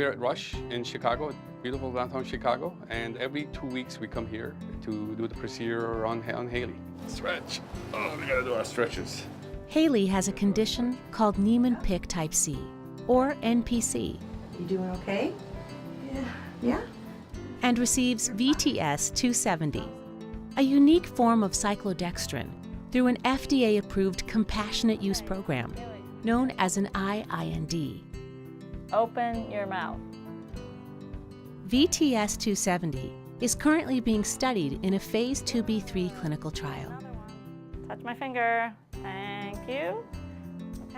We're at Rush in Chicago, beautiful downtown Chicago, and every 2 weeks we come here to do the procedure on Haley. Stretch. Oh, we gotta do our stretches. Haley has a condition called Niemann-Pick type C, or NPC. You doing okay? Yeah? And receives VTS 270, a unique form of cyclodextrin through an FDA-approved compassionate use program known as an IIND. Open your mouth. VTS 270 is currently being studied in a phase 2b3 clinical trial. Touch my finger. Thank you.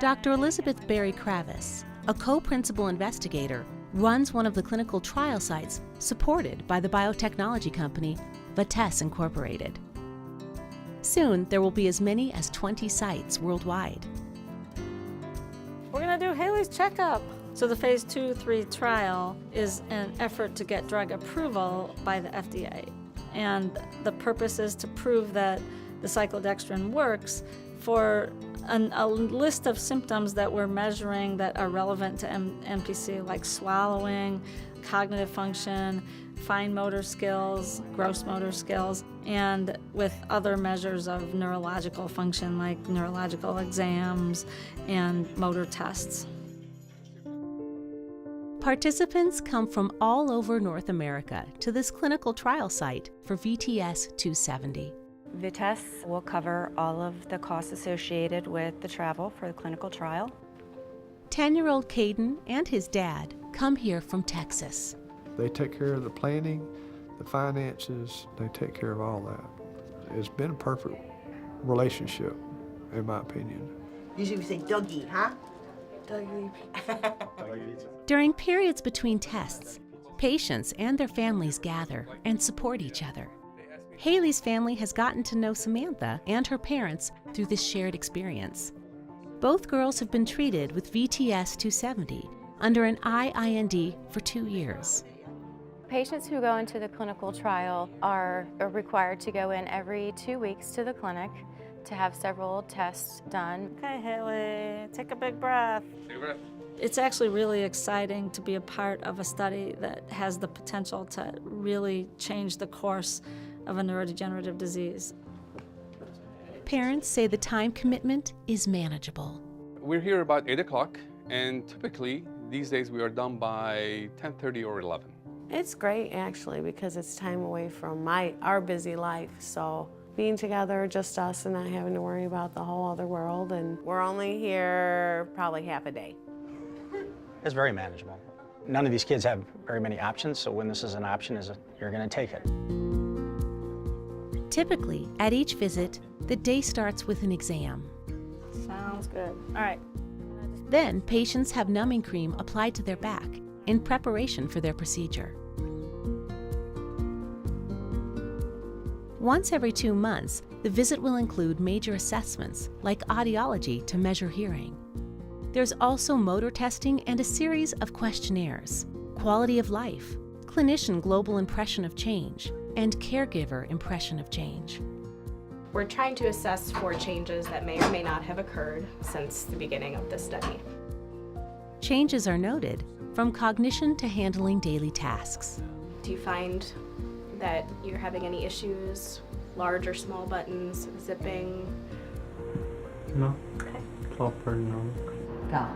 Dr. Elizabeth Berry Kravis, a co-principal investigator, runs one of the clinical trial sites supported by the biotechnology company Vitesse Incorporated. Soon, there will be as many as 20 sites worldwide. We're gonna do Haley's checkup. So the phase 2-3 trial is an effort to get drug approval by the FDA. And the purpose is to prove that the cyclodextrin works for a list of symptoms that we're measuring that are relevant to NPC, like swallowing, cognitive function, fine motor skills, gross motor skills, and with other measures of neurological function like neurological exams and motor tests. Participants come from all over North America to this clinical trial site for VTS 270. Vitesse will cover all of the costs associated with the travel for the clinical trial. 10-year-old Caden and his dad come here from Texas. They take care of the planning, the finances, they take care of all that. It's been a perfect relationship, in my opinion. Usually we say Dougie, huh? During periods between tests, patients and their families gather and support each other. Haley's family has gotten to know Samantha and her parents through this shared experience. Both girls have been treated with VTS 270 under an IIND for 2 years. Patients who go into the clinical trial are required to go in every 2 weeks to the clinic to have several tests done. Okay, Haley, take a big breath. Take a breath. It's actually really exciting to be a part of a study that has the potential to really change the course of a neurodegenerative disease. Parents say the time commitment is manageable. We're here about 8 o'clock, and typically these days we are done by 10:30 or 11. It's great actually because it's time away from our busy life. So being together, just us and not having to worry about the whole other world. And we're only here probably half a day. It's very manageable. None of these kids have very many options, so when this is an option, you're going to take it. Typically, at each visit, the day starts with an exam. Sounds good. All right. Then, patients have numbing cream applied to their back in preparation for their procedure. Once every 2 months, the visit will include major assessments like audiology to measure hearing. There's also motor testing and a series of questionnaires, quality of life, clinician global impression of change, and caregiver impression of change. We're trying to assess for changes that may or may not have occurred since the beginning of the study. Changes are noted from cognition to handling daily tasks. Do you find that you're having any issues, large or small buttons, zipping? No. Okay. It's all pretty normal. Go.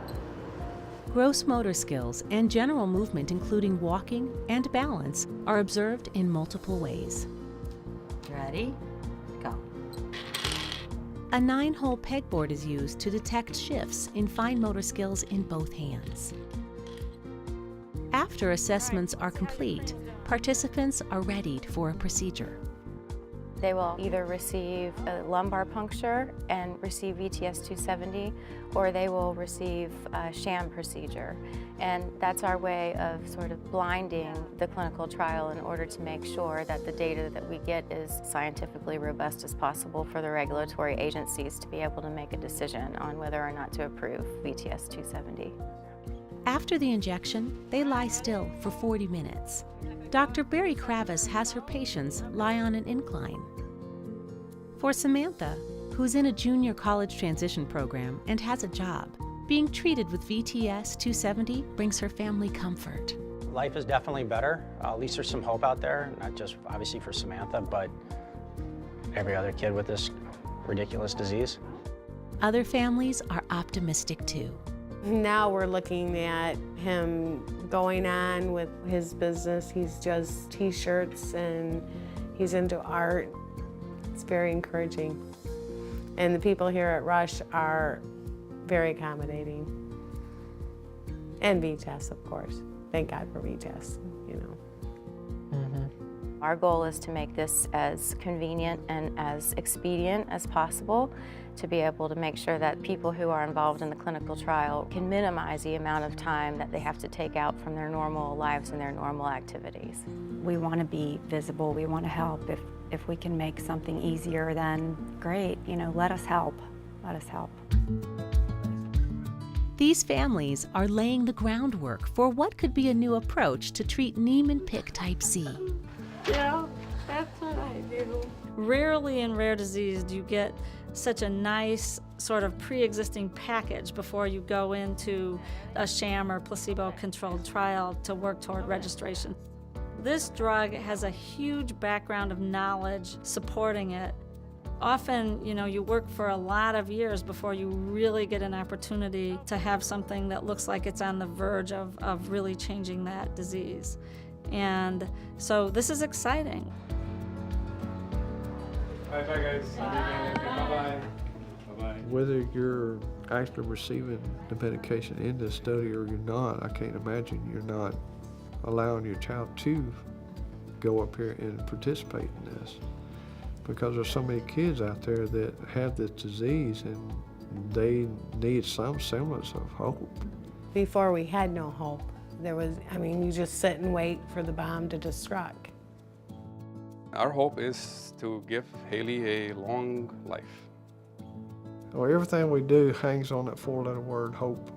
Gross motor skills and general movement, including walking and balance, are observed in multiple ways. Ready? Go. A 9-hole pegboard is used to detect shifts in fine motor skills in both hands. After assessments are complete, participants are readied for a procedure. They will either receive a lumbar puncture and receive VTS 270, or they will receive a sham procedure. And that's our way of sort of blinding the clinical trial in order to make sure that the data that we get is scientifically robust as possible for the regulatory agencies to be able to make a decision on whether or not to approve VTS 270. After the injection, they lie still for 40 minutes. Dr. Berry Kravis has her patients lie on an incline. For Samantha, who's in a junior college transition program and has a job, Being treated with VTS 270 brings her family comfort. Life is definitely better. At least there's some hope out there, not just obviously for Samantha, but every other kid with this ridiculous disease. Other families are optimistic too. Now we're looking at him going on with his business. He's just t-shirts and he's into art. It's very encouraging. And the people here at Rush are very accommodating. And VTS, of course. Thank God for VTS, you know. Our goal is to make this as convenient and as expedient as possible to be able to make sure that people who are involved in the clinical trial can minimize the amount of time that they have to take out from their normal lives and their normal activities. We want to be visible, we want to help. If we can make something easier, then great, you know, let us help, let us help. These families are laying the groundwork for what could be a new approach to treat Niemann-Pick type C. Yeah, that's what I do. Rarely in rare disease do you get such a nice sort of pre-existing package before you go into a sham or placebo-controlled trial to work toward registration. This drug has a huge background of knowledge supporting it. Often, you know, you work for a lot of years before you really get an opportunity to have something that looks like it's on the verge of really changing that disease. And so this is exciting. Bye guys. Bye-bye. Bye-bye. Whether you're actually receiving the medication in this study or you're not, I can't imagine you're not allowing your child to go up here and participate in this. Because there's so many kids out there that have this disease and they need some semblance of hope. Before we had no hope. There was, I mean, you just sit and wait for the bomb to destruct. Our hope is to give Haley a long life. Well, everything we do hangs on that four-letter word, hope.